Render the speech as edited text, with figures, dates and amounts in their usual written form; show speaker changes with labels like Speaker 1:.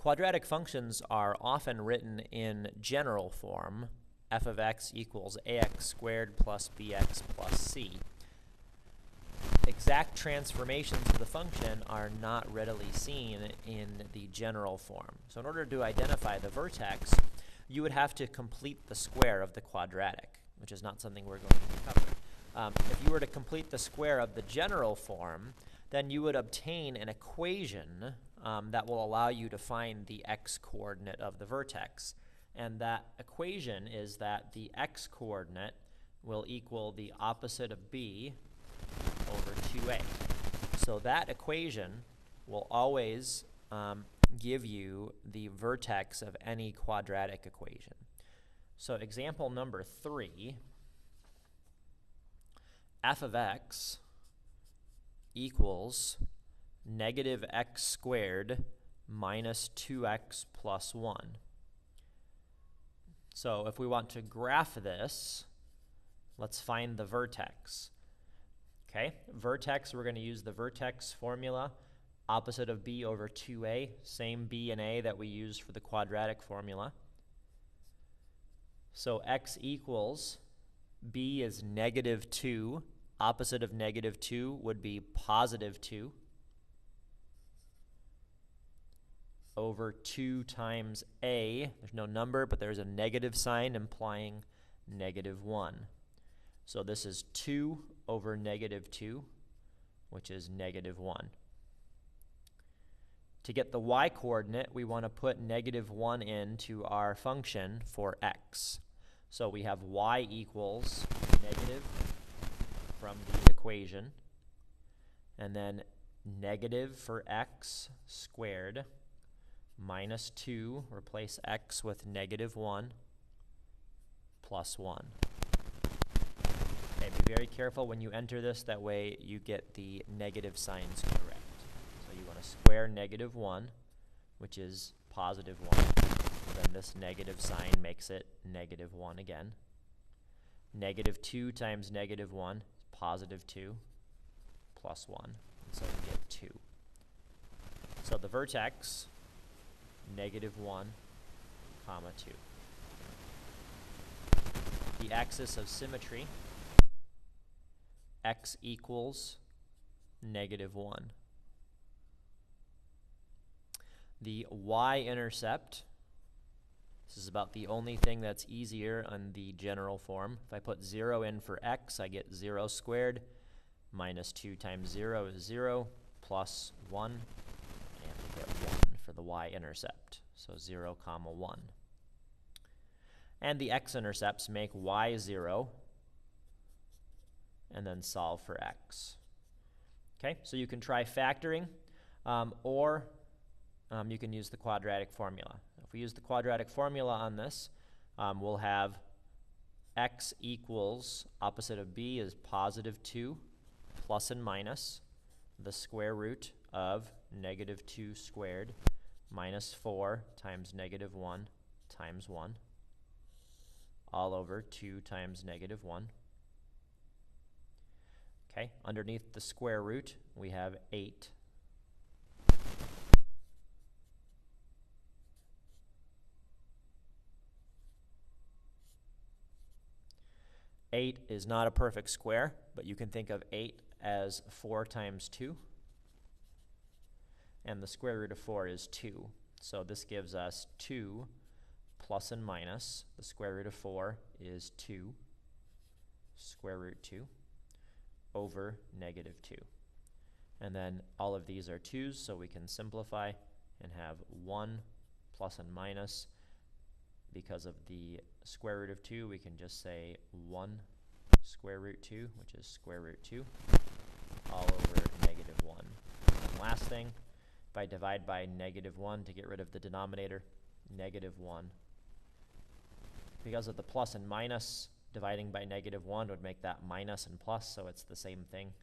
Speaker 1: Quadratic functions are often written in general form, f of x equals ax squared plus bx plus c. Exact transformations of the function are not readily seen in the general form. So in order to identify the vertex, you would have to complete the square of the quadratic, which is not something we're going to cover. If you were to complete the square of the general form, then you would obtain an equation that will allow you to find the x-coordinate of the vertex. And that equation is that the x-coordinate will equal the opposite of b over 2a. So that equation will always give you the vertex of any quadratic equation. So example number 3, f of x equals negative x squared minus 2x plus 1. So if we want to graph this, let's find the vertex. Okay, vertex, we're going to use the vertex formula, opposite of b over 2a, same b and a that we used for the quadratic formula. So x equals, b is negative 2, opposite of negative 2 would be positive 2, over 2 times a, there's no number, but there's a negative sign implying negative 1. So this is 2 over negative 2, which is negative 1. To get the y-coordinate, we want to put negative 1 into our function for x. So we have y equals negative from the equation, and then negative for x squared minus 2, replace x with negative 1, plus 1. Okay, be very careful when you enter this, that way you get the negative signs correct. So you want to square negative 1, which is positive 1. Then this negative sign makes it negative 1 again. Negative 2 times negative 1 is positive 2, plus 1. And so we get 2. So the vertex, negative 1, comma 2. The axis of symmetry, x equals negative 1. The y-intercept, this is about the only thing that's easier on the general form. If I put 0 in for x, I get 0 squared, minus 2 times 0 is 0, plus 1, and we get 1 for the y-intercept, so 0, comma 1. And the x-intercepts make y 0, and then solve for x. Okay, so you can try factoring, or you can use the quadratic formula. If we use the quadratic formula on this, we'll have x equals, opposite of b is positive 2, plus and minus the square root of negative 2 squared minus 4 times negative 1 times 1, all over 2 times negative 1. Okay, underneath the square root, we have 8. Eight is not a perfect square, but you can think of 8 as 4 times 2. And the square root of 4 is 2. So this gives us 2 plus and minus. The square root of 4 is 2, square root 2, over negative 2. And then all of these are 2's, so we can simplify and have 1 plus and minus. Because of the square root of 2, we can just say 1 square root 2, which is square root 2, all over negative 1. And last thing, if I divide by negative 1 to get rid of the denominator, negative 1. Because of the plus and minus, dividing by negative 1 would make that minus and plus, so it's the same thing.